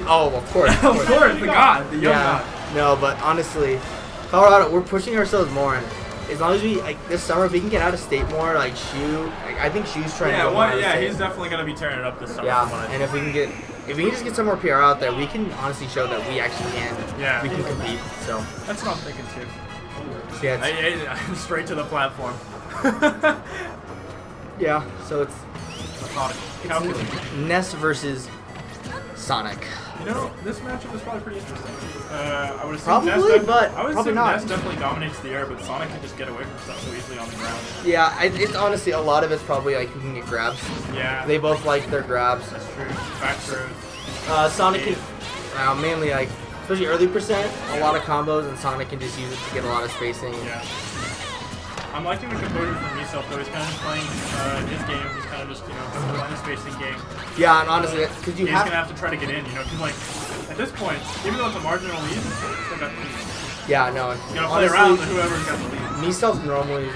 Oh, of course. Of course, the god, the young god. No, but honestly, Colorado, we're pushing ourselves more, and as long as we this summer, if we can get out of state more, shoe. I think shoe's trying to go more out of state. He's definitely gonna be tearing it up this summer. Yeah, and if we can just get some more PR out there, we can honestly show that we actually can. Yeah, we can compete. So that's what I'm thinking too. So yeah, straight to the platform. Yeah, so it's calculated. Ness versus Sonic. You know, this matchup is probably pretty interesting. I would assume probably, Ness but I would probably assume not. Ness definitely dominates the air, but Sonic can just get away from stuff so easily on the ground. Yeah, it's honestly a lot of it's probably who can get grabs. Yeah. They both like their grabs. That's true. Back throws. Sonic can mainly especially early percent, a lot of combos, and Sonic can just use it to get a lot of spacing. Yeah. I'm liking the composure from Miiself though. He's kind of just playing his game. He's kind of just, playing the spacing game. Yeah, and honestly, because he's going to have to try to get in, because, at this point, even though it's a marginal lead, he's still got the lead. Yeah, no. You got to play around with whoever's got the lead. Miiself normally,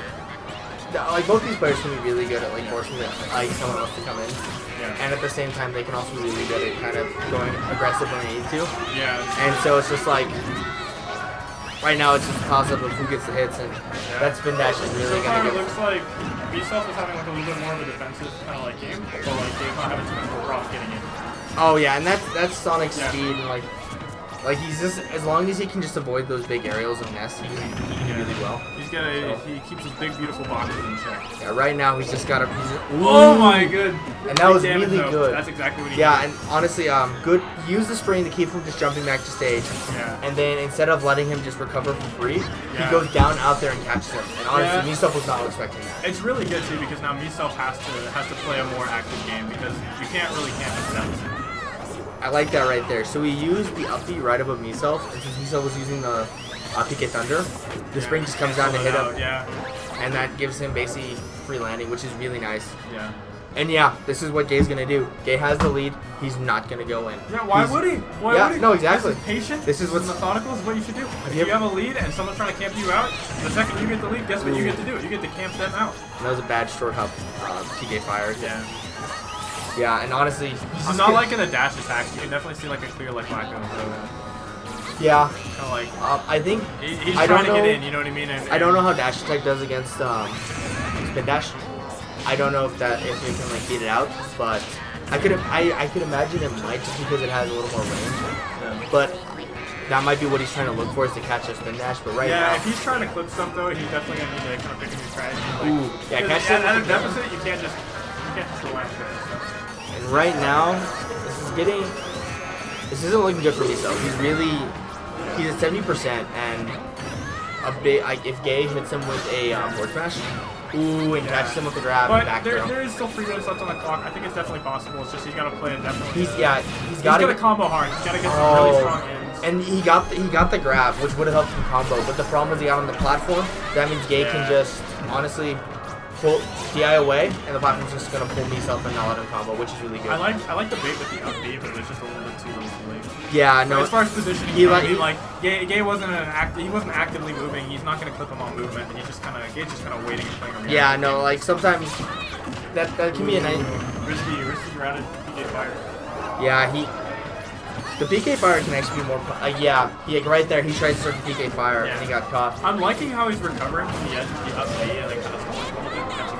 both these players can be really good at, forcing someone else to come in. Yeah. And at the same time, they can also be really good at kind of going aggressive when they need to. Yeah. And so it's just right now it's just a toss-up of who gets the hits, and that spin dash is really going to get... It looks like Miiself is having a little bit more of a defensive kind of game, but Ghey's not having too much problem getting in. Oh yeah, and that's Sonic's speed, and he's just, as long as he can just avoid those big aerials of Ness, he can do really well. He keeps his big beautiful boxes in check. Yeah, right now he's just got a... Oh my good! And that was really good. That's exactly what he did. Yeah, and honestly, good. He used the spring to keep him just jumping back to stage. Yeah. And then instead of letting him just recover for free, he goes down out there and catches him. And honestly, Miiself was not expecting that. It's really good too because now Miiself has to play a more active game because you can't really camp his deficit. I like that right there. So he used the up B right above Miiself, and since Miiself was using the PK Thunder, the spring just comes down to hit him. Yeah. And that gives him basically free landing, which is really nice. Yeah. And yeah, this is what Ghey's gonna do. Ghey has the lead. He's not gonna go in. Yeah, why would he? Why would he? No, exactly. This is patient. This is what's methodical. Is what you should do. If you have a lead and someone's trying to camp you out, the second you get the lead, guess what you get to do? You get to camp them out. That was a bad short hop PK fire. Yeah. Yeah, and honestly, I'm not liking the dash attacks. You can definitely see a clear wacko. Yeah. Kind of I think he's trying to get in. You know what I mean? I don't know how dash attack does against spin dash. I don't know if it can beat it out, but I could imagine it might just because it has a little more range. Yeah. But that might be what he's trying to look for is to catch a spin dash. But now, yeah, if he's trying to clip stuff though, he's definitely gonna need to kind of pick a new strategy. Yeah, catch at a deficit, you can't just relax. And right now, this isn't looking good for Miiself. He's at 70%, and if Ghey hits him with a forward smash, and catches him with the grab and back throw. There is still 3 minutes left on the clock. I think it's definitely possible. It's just he's got to play it definitely. He's got to combo hard. He's got to get some really strong ends. And he got the grab, which would have helped him combo. But the problem is he got on the platform. That means Ghey can just honestly pull DI away, and the platform's just gonna pull Miiself and not let him combo, which is really good. I like the bait with the up B, but it's just a little bit too late. Yeah, no. As far as positioning, Ghey wasn't he wasn't actively moving. He's not gonna clip him on movement, and Ghey's just kind of waiting and playing around. Yeah, no, sometimes that can be a nice risky routed PK fire. Yeah, the PK fire can actually be more. Right there, he tried to start the PK fire and he got caught. I'm liking how he's recovering from the edge of the up B and kind of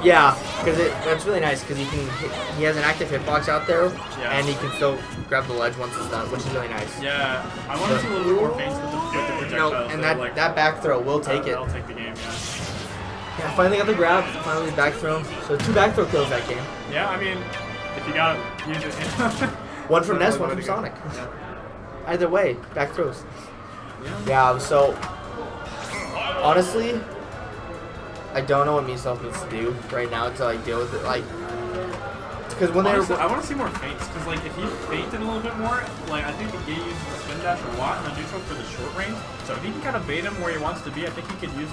yeah, because that's really nice because he has an active hitbox out there, and he can still grab the ledge once it's done, which is really nice. Yeah, I want to see a little bit more feints with the projectiles. No, and that back throw will take it. That'll take the game, Yeah, finally got the grab, finally back throw. So 2 back throw kills that game. Yeah, I mean, if you gotta use it. One from Ness, one from Sonic. Yeah. Either way, back throws. Yeah, so honestly, I don't know what Miiself needs to do right now to deal with it. Because when I want to see more feints. Because if he feinted a little bit more, I think the Ghey uses the spin dash a lot in the neutral for the short range. So if he can kind of bait him where he wants to be, I think he could use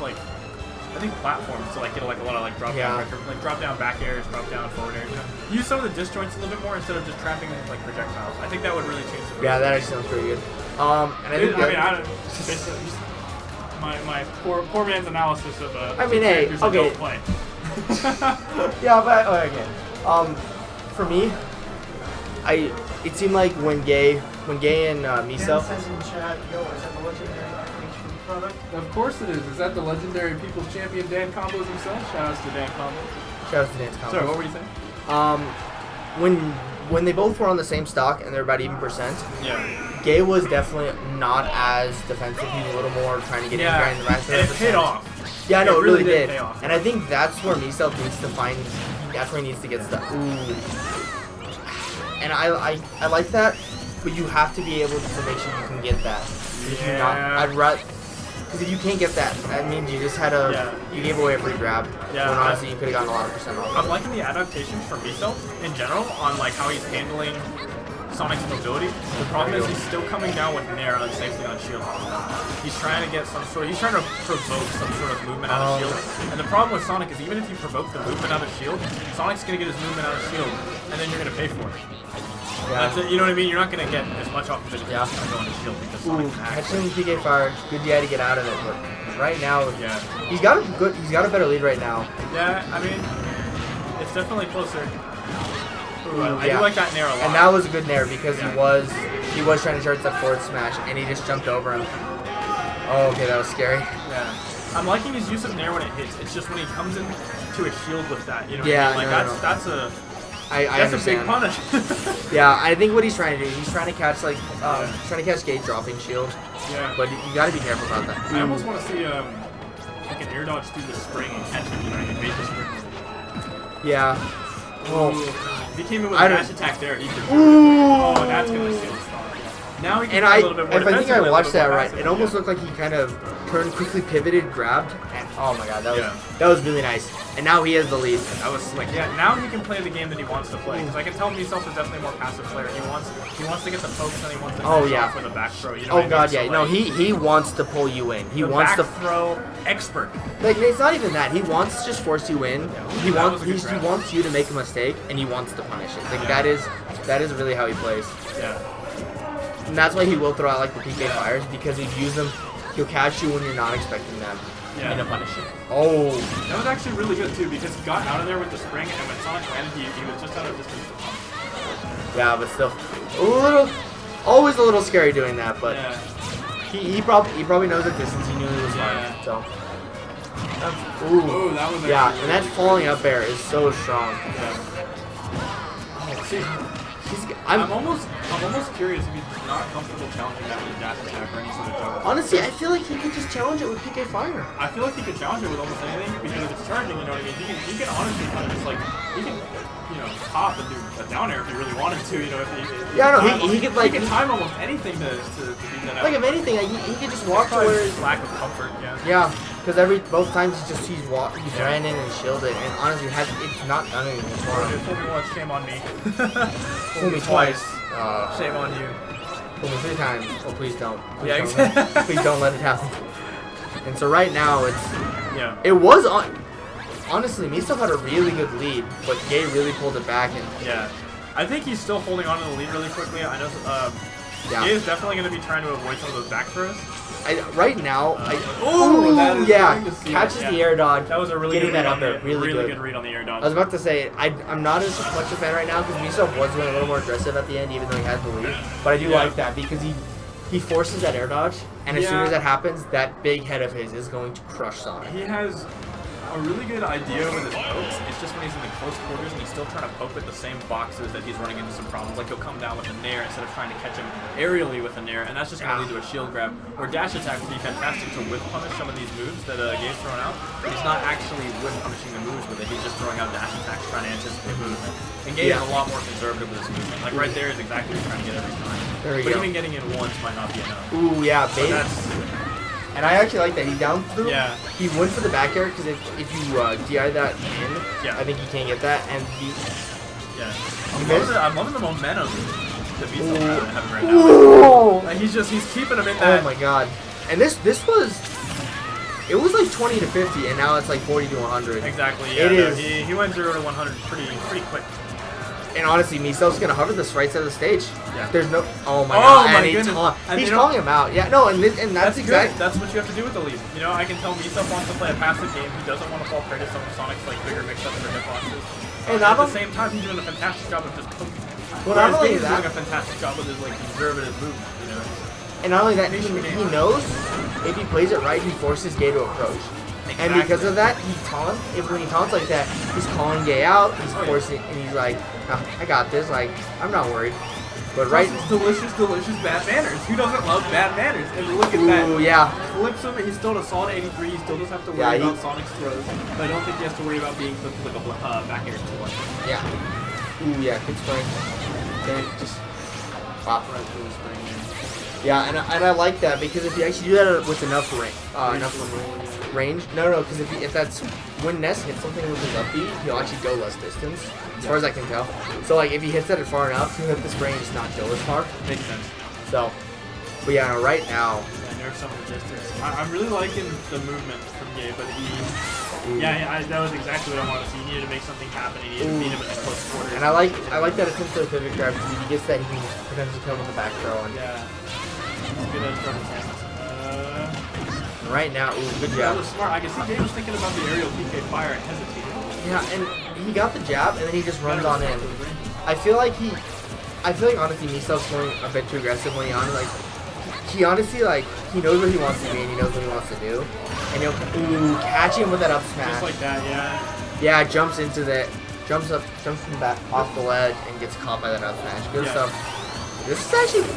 platforms to get a lot of drop down, drop down back airs, drop down forward airs. Use some of the disjoints a little bit more instead of just trapping projectiles. I think that would really change the. Yeah, that actually sounds pretty good. My poor man's analysis of okay. Play. Yeah, but again, for me, it seemed like when Ghey when Ghey and Dan Miiself. says in chat, yo, is that the legendary FHG product? Of course it is. Is that the legendary People's Champion Dan Combos himself? Shout outs to Dan Combos. Shout out to Dance Combos. Sorry, what were you saying? When they both were on the same stock and they're about even percent, Yeah. Ghey was definitely not as defensive. He was a little more trying to get in there and the rest of and the it paid off. Yeah, I know, it really did. Pay off. And I think that's where Miiself needs to find. That's where he needs to get stuff. Ooh. And I like that, but you have to be able to make sure you can get that. If you're not, I'd rather. Because if you can't get that, that means you just had you gave away a free grab. Yeah, when honestly you could have gotten a lot of percent off. I'm liking the adaptations from Miiself in general on like how he's handling Sonic's mobility. The problem is he's still coming down with Nair unsafely on shield. He's trying to get some sort. He's trying to provoke some sort of movement out of shield. And the problem with Sonic is even if you provoke the movement out of shield, Sonic's gonna get his movement out of shield, and then you're gonna pay for it. Yeah. That's it, you know what I mean? You're not gonna get as much off of it if you're Yeah. just gonna go into shield because Ooh, Sonic can catching PK fire, good DI to get out of it, but right now, Yeah. he's got a better lead right now. Yeah, I mean, it's definitely closer. Ooh, I Yeah. do like that Nair a lot. And that was a good Nair because Yeah. he was trying to charge that forward smash and he just jumped over him. Oh, okay, that was scary. Yeah. I'm liking his use of Nair when it hits. It's just when he comes in to a shield with that, you know what Yeah, I mean? Like that's a I that's a big understand. punish. Yeah, I think what he's trying to do, he's trying to catch trying to catch Ghey dropping shield, Yeah. but you got to be careful about that. I almost want to see like an air dodge through the spring and catch him, you know, and bait the spring. Yeah. Oh. If he came in with I a don't- dash attack there, he could. Ooh. Oh, that's gonna steal the star. Now he can And be a little bit more if I think I defensively, a watched little that more right, passive, it almost yeah. looked like he kind of turned, quickly pivoted, grabbed, and oh my god, Yeah. that was really nice. And now he has the lead. That was slick. Yeah, now he can play the game that he wants to play. Because I can tell Miiself is definitely a more passive player. He wants to get the pokes and he wants to finish off with a back throw. You know what I Oh mean? god, So, yeah. No, he wants to pull you in. He the wants back to throw expert. like. It's not even that. He wants to just force you in. He that wants was a good he grab. wants you to make a mistake, and he wants to punish it. Like Yeah. that is really how he plays. Yeah. And that's why he will throw out like the PK fires because he'll use them. He'll catch you when you're not expecting them. Yeah. And he'll punish it. Oh. That was actually really good too because he got out of there with the spring and when Sonic landed, he was just out of distance to pump. Yeah, but still, always a little scary doing that. But Yeah. he probably knows the distance. He knew he was fine. Yeah. So. Ooh, that was Yeah, actually and that really falling up air is so strong. Yeah. Oh, see, I'm almost curious if he's not comfortable challenging that with a dash attack or any sort of juggle. honestly, I feel like he could just challenge it with PK Fire. I feel like he could challenge it with almost anything because if it's charging, you know what I mean? He can honestly kind of just like, he can, you know, hop and do a down air if he really wanted to, you know, if he Yeah, no, time he could, like- he can time almost anything to beat that out. Like if anything, like, he could just walk to Probably where. his lack of comfort, yeah. Yeah, because both times he's ran in and shielded, and honestly, it's not done anything for If him. fool me once, shame on me. Fool me twice. Shame on you. Fool me 3 times. Oh, please don't. Please Yeah, don't exactly. please don't let it happen. And so right now Yeah. it was on. Honestly, Miiself had a really good lead, but Ghey really pulled it back and Yeah. I think he's still holding on to the lead really quickly. I know yeah. Ghey is definitely going to be trying to avoid some of those back throws. Right now, Ooh, that is yeah, going to see catches it, the yeah. air dodge. That was a really getting good read that on up there, the really good read on the air I dodge. was about to say, I'm not as much a fan right now because Miiself was going a little more aggressive at the end, even though he had the lead. But I do Yeah. like that because he forces that air dodge, and as soon Yeah. as that happens, that big head of his is going to crush Sonic. He has a really good idea with his pokes. It's just when he's in the close quarters and he's still trying to poke with the same boxes that he's running into some problems. Like he'll come down with a nair instead of trying to catch him aerially with a nair, and that's just going to lead to a shield grab. Where dash attack would be fantastic to whiff punish some of these moves that Ghey's thrown out. But he's not actually whiff punishing the moves with it. He's just throwing out dash attacks, trying to anticipate movement. And Ghey is a lot more conservative with his movement. Like right there is exactly what he's trying to get every time. There we But go. even getting in once might not be enough. Ooh, yeah, So bait. that's And I actually like that. He down threw. Yeah. He went for the back air because if you DI that in, Yeah. I think he can't get that. And yeah. missed. I'm loving the momentum that Miiself having right now. Ooh. Like he's keeping him in Oh that. my god. And this was, it was like 20 to 50, and now it's like 40 to 100. Exactly. Yeah. It no, is. He went 0 to 100 pretty quick. And honestly, Miiself's gonna hover this right side of the stage. Yeah. There's no. Oh my Oh god. my and goodness. And he's you know- calling him out. Yeah. No. And that's exactly. Good. That's what you have to do with the lead. You know, I can tell Miiself wants to play a passive game. He doesn't want to fall prey to some of Sonic's like bigger mix-ups or hitboxes. And At I'm the same time, he's doing a fantastic job of just poking. Well, not only He's doing that, a fantastic job with his like conservative movement, you know. and not only that, he knows if he plays it right, he forces Ghey to approach. Exactly. And because of that, when he taunts like that, he's calling Ghey out, he's forcing, and he's like, oh, I got this, like, I'm not worried. But right, It's delicious bad manners. Who doesn't love bad manners? And look at that. ooh, yeah. Flips him, he's still at a solid 83, he still doesn't have to worry about Sonic's throws, but I don't think he has to worry about being flipped like a back air too much. Yeah. Ooh, yeah, good spring. Then just pop. Right through the spring. Yeah, and I like that because if you actually do that with enough range, no, because if that's when Ness hits something with his up B, he'll actually go less distance, as far as I can tell. So like if he hits that far enough, he'll hit the spring and just not go as far. Makes sense. So, but yeah, right now. Yeah, nerf some of the distance. I'm really liking the movement from Ghey, but that was exactly what I wanted to see. He needed to make something happen. He needed to beat him in the close quarters. And I like that attempt to the pivot grab because if he gets that, he can potentially come with the back throw. And yeah. He's good at throwing hands. right now, ooh, good That job. was smart. I can see Ghey was thinking about the aerial PK fire and hesitated. Yeah, and he got the jab, and then he just runs on in. I feel like honestly, Miiself's going a bit too aggressive when he he honestly he knows where he wants to be and he knows what he wants to do, and he'll catch him with that up smash. Just like that, yeah. Yeah, jumps into that, jumps from back off the ledge and gets caught by that up smash. Good stuff. This is actually.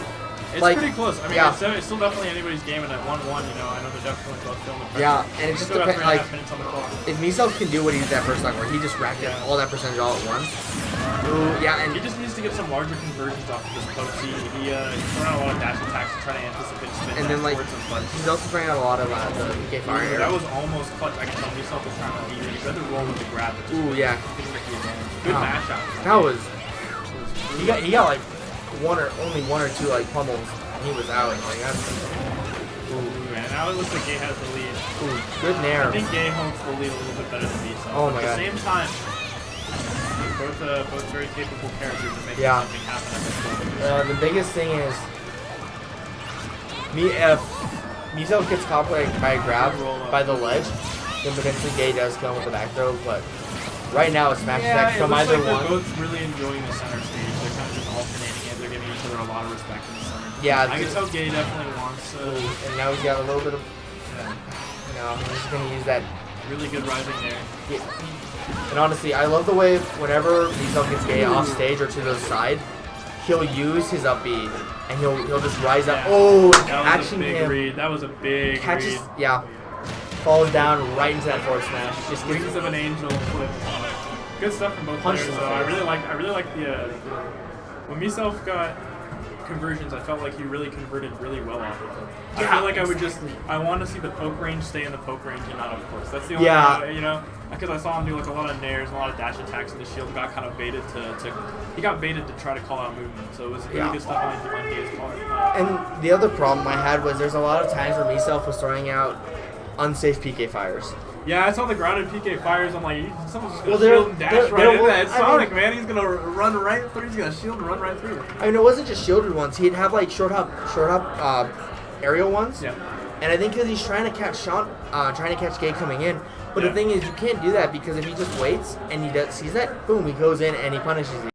It's pretty close. I mean, it's still definitely anybody's game, and at 1-1, you know, I know they're definitely both feeling the pressure. Yeah, and it just depends. Like, minutes on the clock. if Miiself can do what he did that first time, where he just racked up all that percentage all at once. Ooh, yeah, and he just needs to get some larger conversions off of this poke. He's throwing out a lot of dash attacks to try to anticipate spin. And then he's also throwing out a lot of the PK fire. That was almost clutch. I can tell Miiself was trying to beat it. He tried to roll with the grab. Ooh, yeah. Good mash out. That was. He got like only one or two like pummels. He was out. Like that's. Ooh, man. Now it looks like Ghey has the lead. Ooh, good nair. I think Ghey holds the lead a little bit better than Miiself. Oh my god. At the same time, both very capable characters are making something happen at this point. The biggest thing is if Miiself gets caught by a grab by the ledge, then potentially Ghey does come with the back throw. But right now it's smash attack from either one. They're both really enjoying the center stage. They're kind of just alternating it. They're giving each other a lot of respect in the center. Yeah, I can tell Ghey definitely wants. And now he's got a little bit of. He's just gonna use that. Really good rising there. Yeah. And honestly, I love the way whenever Miiself gets Ghey off stage or to the side, he'll use his up B and he'll just rise up. Oh, and catching him. Read. That was a big catches. read. Yeah, falls down right into that forward smash. Just Wings of an angel flip. Good stuff from both players. Though. I really like the when Miiself got conversions, I felt like he really converted really well off of them. I feel like I want to see the poke range stay in the poke range and not up close. That's the only thing, you know, because I saw him do like a lot of nairs, a lot of dash attacks, and the shield got kind of baited he got baited to try to call out movement. So it was really good stuff on Ghey's part. And the other problem I had was there's a lot of times where Miiself was throwing out unsafe PK fires. Yeah, I saw the grounded PK fires. I'm like, someone's just gonna they're- shield and dash they're- right into they're- that. It's Sonic, man. He's gonna run right through. He's gonna shield and run right through. I mean, it wasn't just shielded ones. He'd have like short hop aerial ones. Yeah. And I think because he's trying to catch Ghey coming in. But the thing is, you can't do that because if he just waits and he sees that, boom, he goes in and he punishes you.